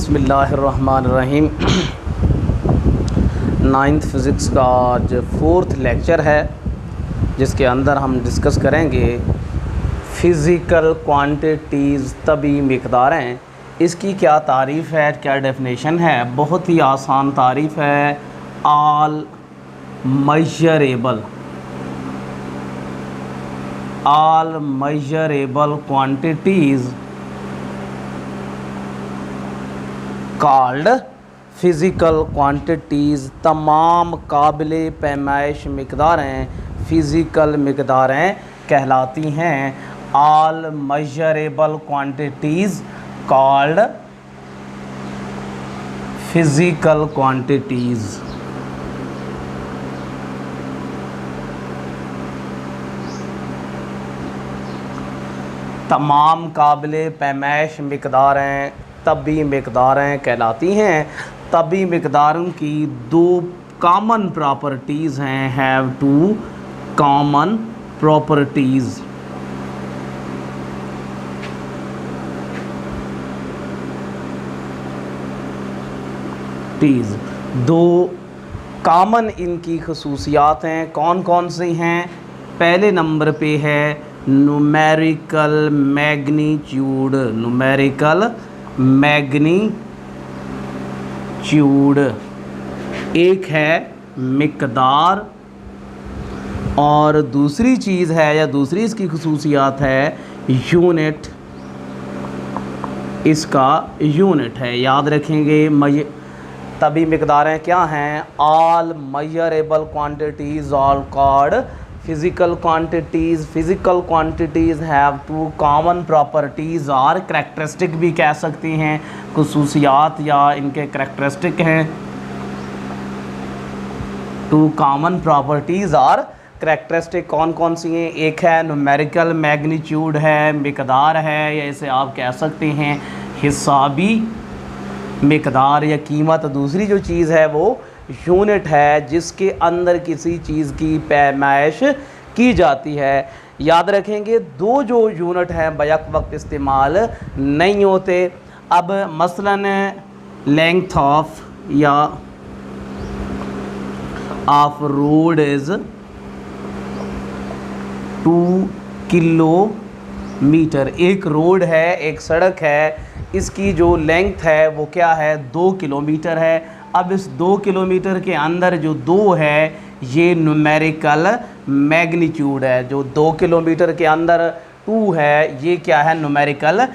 बिस्मिल्लाहिर्रहमानिर्रहीम। Ninth physics का आज फोर्थ लेक्चर है, जिसके अंदर हम डिस्कस करेंगे फ़िज़िकल क्वांटिटीज़ तभी मिक़दारें। इसकी क्या तारीफ़ है, क्या डेफिनेशन है। बहुत ही आसान तारीफ़ है। All measurable quantities called physical quantities. तमाम काबिल पैमाइश मिक़दारें फ़िज़िकल मिक़दारें कहलाती हैं। All measurable quantities called physical quantities. तमाम काबिल पैमाइश मिक़दारें तभी मिक़दारें कहलाती हैं। तभी मिक़दारों की दो कॉमन प्रॉपर्टीज़ हैं। Have two common properties. दो कॉमन इनकी खसूसियात हैं। कौन कौन सी हैं? पहले नंबर पे है न्यूमेरिकल मैग्नीट्यूड। न्यूमेरिकल मैग्नीट्यूड एक है मिक़दार, और दूसरी चीज़ है या दूसरी इसकी खसूसियात है यूनिट। इसका यूनिट है, याद रखेंगे। तभी मिक़दारें क्या हैं? All measurable quantities all called physical quantities. Physical quantities have two common properties और करैक्टरिस्टिक भी कह सकती हैं। खसूसियात या इनके करैक्टरिस्टिक हैं। टू कॉमन प्रॉपर्टीज़ और करैक्टरिस्टिक कौन कौन सी हैं? एक है न्यूमेरिकल मैग्नीट्यूड है, मिक़दार है, या इसे आप कह सकते हैं हिसाबी मिक़दार या कीमत। दूसरी जो चीज़ है वो यूनिट है, जिसके अंदर किसी चीज़ की पैमाइश की जाती है। याद रखेंगे, दो जो यूनिट हैं बैक वक्त इस्तेमाल नहीं होते। अब मसलन length of road is 2 kilometre. एक रोड है, एक सड़क है, इसकी जो लेंथ है वो क्या है? 2 किलोमीटर है। अब इस 2 किलोमीटर के अंदर जो 2 है ये न्यूमेरिकल मैग्नीट्यूड है। जो 2 किलोमीटर के अंदर 2 है ये क्या है? न्यूमेरिकल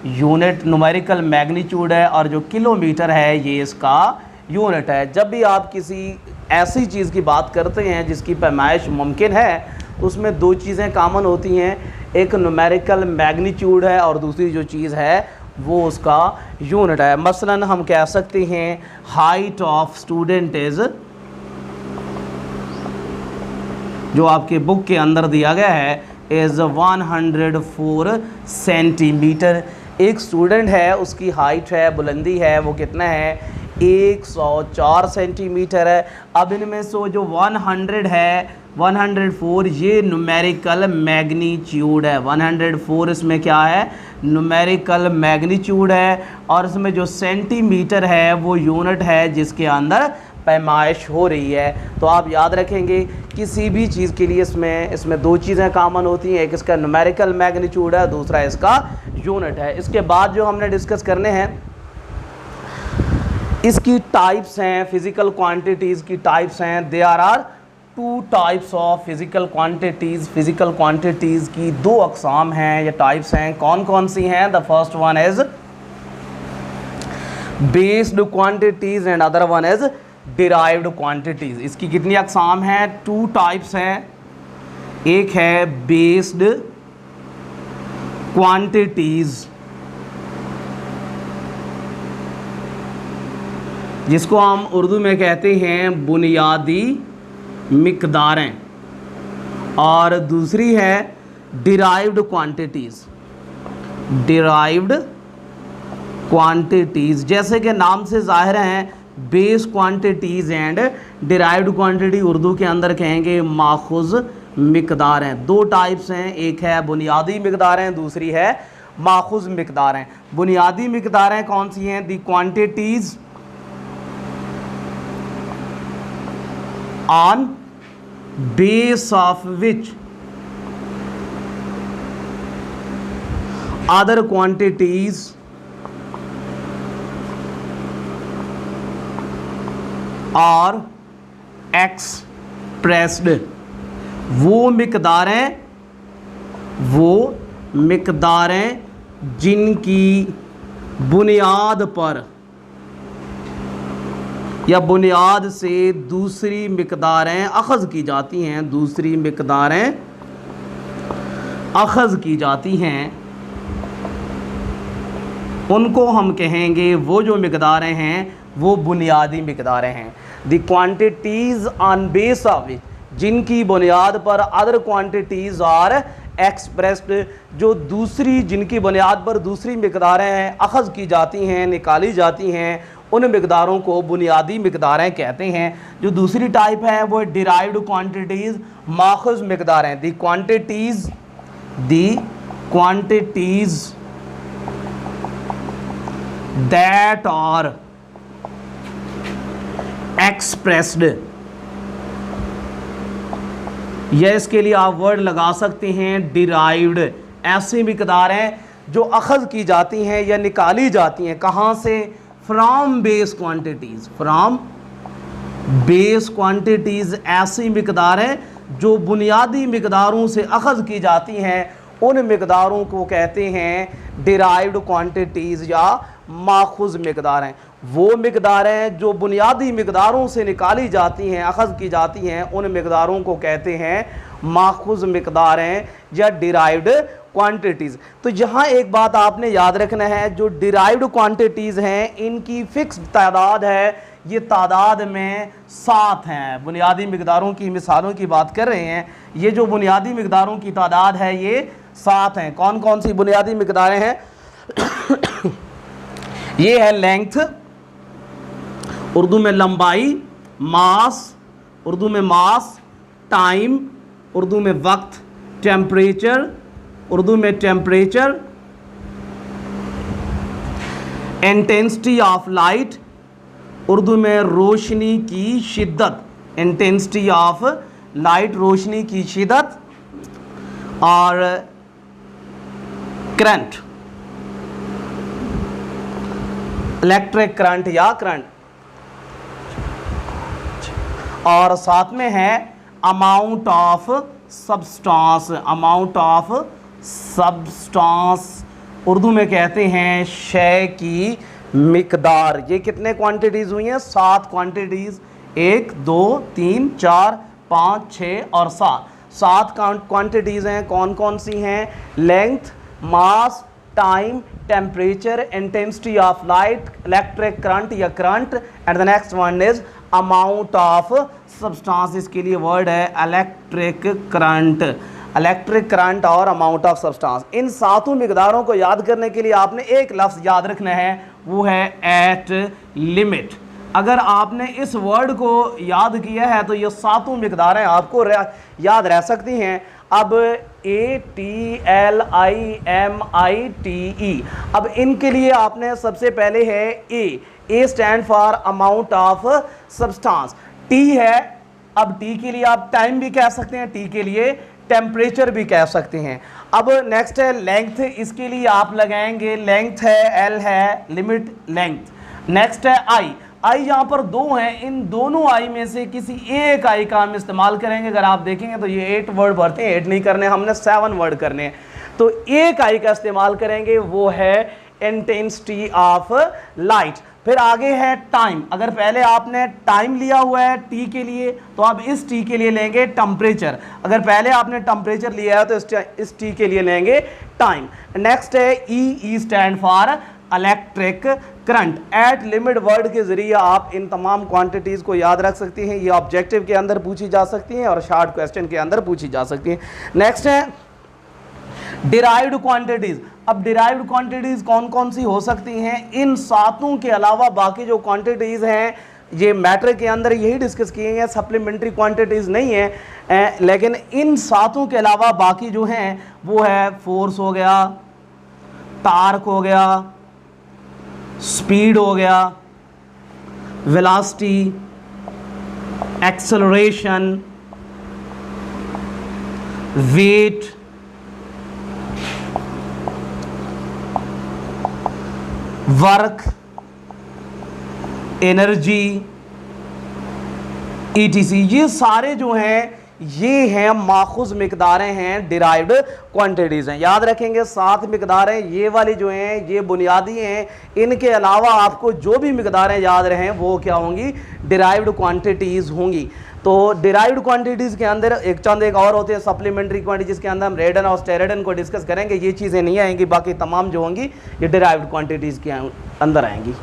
यूनिट, न्यूमेरिकल मैग्नीट्यूड है। और जो किलोमीटर है ये इसका यूनिट है। जब भी आप किसी ऐसी चीज़ की बात करते हैं जिसकी पैमाइश मुमकिन है, उसमें दो चीज़ें कॉमन होती हैं। एक न्यूमेरिकल मैग्नीट्यूड है और दूसरी जो चीज़ है वो उसका यूनिट है। मसलन हम कह सकते हैं हाइट ऑफ स्टूडेंट इज़, जो आपके बुक के अंदर दिया गया है, इज़ 104 सेंटीमीटर। एक स्टूडेंट है, उसकी हाइट है, बुलंदी है, वो कितना है? 104 सेंटीमीटर है। अब इनमें से जो 100 है 104 ये न्यूमेरिकल मैग्नीट्यूड है। 104 इसमें क्या है? न्यूमेरिकल मैग्नीट्यूड है। और इसमें जो सेंटीमीटर है वो यूनिट है जिसके अंदर पैमाइश हो रही है। तो आप याद रखेंगे किसी भी चीज़ के लिए इसमें दो चीज़ें कॉमन होती हैं। एक इसका न्यूमेरिकल मैग्नीट्यूड है, दूसरा इसका यूनिट है। इसके बाद जो हमने डिस्कस करने हैं, इसकी टाइप्स हैं। फ़िज़िकल क्वांटिटीज़ की टाइप्स हैं। There are 2 types of physical quantities. Physical quantities की 2 अक़साम हैं या टाइप्स हैं। कौन कौन सी हैं? The first one is based quantities and other one is derived quantities. इसकी कितनी अक़साम हैं? 2 टाइप्स हैं। एक है बेस्ड क्वांटिटीज़, जिसको हम उर्दू में कहते हैं बुनियादी मिक़दारें, और दूसरी है डिराइव्ड क्वांटिटीज़। डिराइव्ड क्वांटिटीज़ जैसे कि नाम से ज़ाहिर हैं, base quantities and derived quantity Urdu के अंदर कहेंगे माखूज़ मिक़दारें। 2 टाइप्स हैं, एक है बुनियादी मिक़दारें, दूसरी है माखूज मिकदारें। बुनियादी मिकदारें कौन सी हैं? The quantities on base of which other quantities are expressed। वो मिकदारें जिनकी बुनियाद पर या बुनियाद से दूसरी मिकदारें अखज़ की जाती हैं, दूसरी मिकदारें अखज़ की जाती हैं, उनको हम कहेंगे, वो जो मिकदारें हैं वो बुनियादी मिकदारें हैं। The quantities on base of विच, जिनकी बुनियाद पर अदर क्वांटिटीज़ आर एक्सप्रेस्ड, जो दूसरी जिनकी बुनियाद पर दूसरी मिकदारें हैं अखज़ की जाती हैं, निकाली जाती हैं, उन मिकदारों को बुनियादी मिकदारें कहते हैं। जो दूसरी टाइप है वो डिराइव्ड क्वांटिटीज़, माखूज़ मिकदारें। The quantities that are expressed, यह इसके लिए आप वर्ड लगा सकते हैं डिराइव्ड। ऐसी मिकदारें जो अखज़ की जाती हैं या निकाली जाती हैं, कहाँ से? From base quantities, from base quantities. ऐसी मिकदारें जो बुनियादी मिकदारों से अखज़ की जाती हैं, उन मिकदारों को कहते हैं डिराइव्ड क्वांटिटीज़ या माखूज़ मिकदारें। वो मिकदारें जो बुनियादी मिकदारों से निकाली जाती हैं, अखज़ की जाती हैं, उन मिकदारों को कहते हैं माखूज़ मिकदारें या डिराइव्ड क्वांटिटीज़। तो यहाँ एक बात आपने याद रखना है, जो डिराइव्ड क्वांटिटीज़ हैं इनकी फ़िक्स तादाद है, ये तादाद में 7 हैं। बुनियादी मिकदारों की मिसालों की बात कर रहे हैं, ये जो बुनियादी मिकदारों की तादाद है ये 7 हैं। कौन कौन सी बुनियादी मिकदारें हैं? ये है लेंथ, उर्दू में लंबाई, मास, उर्दू में मास, टाइम, उर्दू में वक्त, टेम्परेचर, उर्दू में temperature, intensity of light, Urdu में रोशनी की शिद्दत, इंटेंसिटी ऑफ लाइट, रोशनी की शिद्दत, और करंट, इलेक्ट्रिक करंट या करंट, और साथ में है amount of substance, amount of substance, Urdu में कहते हैं शय की मिकदार। ये कितने क्वांटिटीज़ हुई हैं? 7 क्वांटिटीज़, 1 2 3 4 5 6 और 7 क्वांटिटीज़ हैं। कौन कौन सी हैं? Length, mass, time, temperature, intensity of light, electric current या current, and the next one is amount of substance. इसके लिए वर्ड है इलेक्ट्रिक करंट, इलेक्ट्रिक करंट और अमाउंट ऑफ सब्सटेंस। इन 7 मिकदारों को याद करने के लिए आपने एक लफ्ज़ याद रखना है, वो है एट लिमिट। अगर आपने इस वर्ड को याद किया है तो ये 7 मिकदारें आपको याद रह सकती हैं। अब ATLIMITE, अब इनके लिए आपने सबसे पहले है A stand for amount of substance, T है। अब टी के लिए आप टाइम भी कह सकते हैं, टी के लिए टेम्परेचर भी कह सकते हैं। अब नेक्स्ट है लेंथ, इसके लिए आप लगाएंगे लेंथ है, एल है, लिमिट लेंथ। नेक्स्ट है आई यहाँ पर 2 हैं, इन दोनों आई में से किसी एक आई का हम इस्तेमाल करेंगे। अगर आप देखेंगे तो ये 8 वर्ड भरते हैं, 8 नहीं करने, हमने 7 वर्ड करने हैं। तो एक आई का इस्तेमाल करेंगे, वो है इंटेंसिटी ऑफ लाइट। फिर आगे है टाइम। अगर पहले आपने टाइम लिया हुआ है टी के लिए, तो आप इस टी के लिए लेंगे टेम्परेचर। अगर पहले आपने टेम्परेचर लिया है तो इस टी के लिए लेंगे टाइम। नेक्स्ट है E stand for electric current. At limit word के जरिए आप इन तमाम क्वांटिटीज़ को याद रख सकते हैं। ये ऑब्जेक्टिव के अंदर पूछी जा सकती हैं और शॉर्ट क्वेश्चन के अंदर पूछी जा सकती हैं। नेक्स्ट है डिराइव्ड क्वांटिटीज़। अब डिराइव्ड क्वांटिटीज़ कौन कौन सी हो सकती हैं? इन 7 के अलावा बाकी जो क्वांटिटीज़ हैं ये मैटर के अंदर यही डिस्कस किए हैं, सप्लीमेंट्री क्वांटिटीज़ नहीं है। लेकिन इन 7 के अलावा बाकी जो हैं वो है फोर्स हो गया, टार्क हो गया, स्पीड हो गया, velocity, acceleration, weight, work, energy, ETC, ये सारे जो हैं ये हैं माखूज मिकदारें हैं, डिराइव्ड क्वांटिटीज़ हैं। याद रखेंगे 7 मिकदारें ये वाली जो हैं ये बुनियादी हैं। इनके अलावा आपको जो भी मिकदारें याद रहें वो क्या होंगी, डिराइव्ड क्वांटिटीज़ होंगी। तो डिराइव्ड क्वांटिटीज़ के अंदर एक और होते हैं सप्लीमेंट्री क्वांटिटीज़ के अंदर हम रेडन और स्टेरेडन को डिस्कस करेंगे। ये चीज़ें नहीं आएंगी, बाकी तमाम जो होंगी ये डिराइव्ड क्वांटिटीज़ के अंदर आएंगी।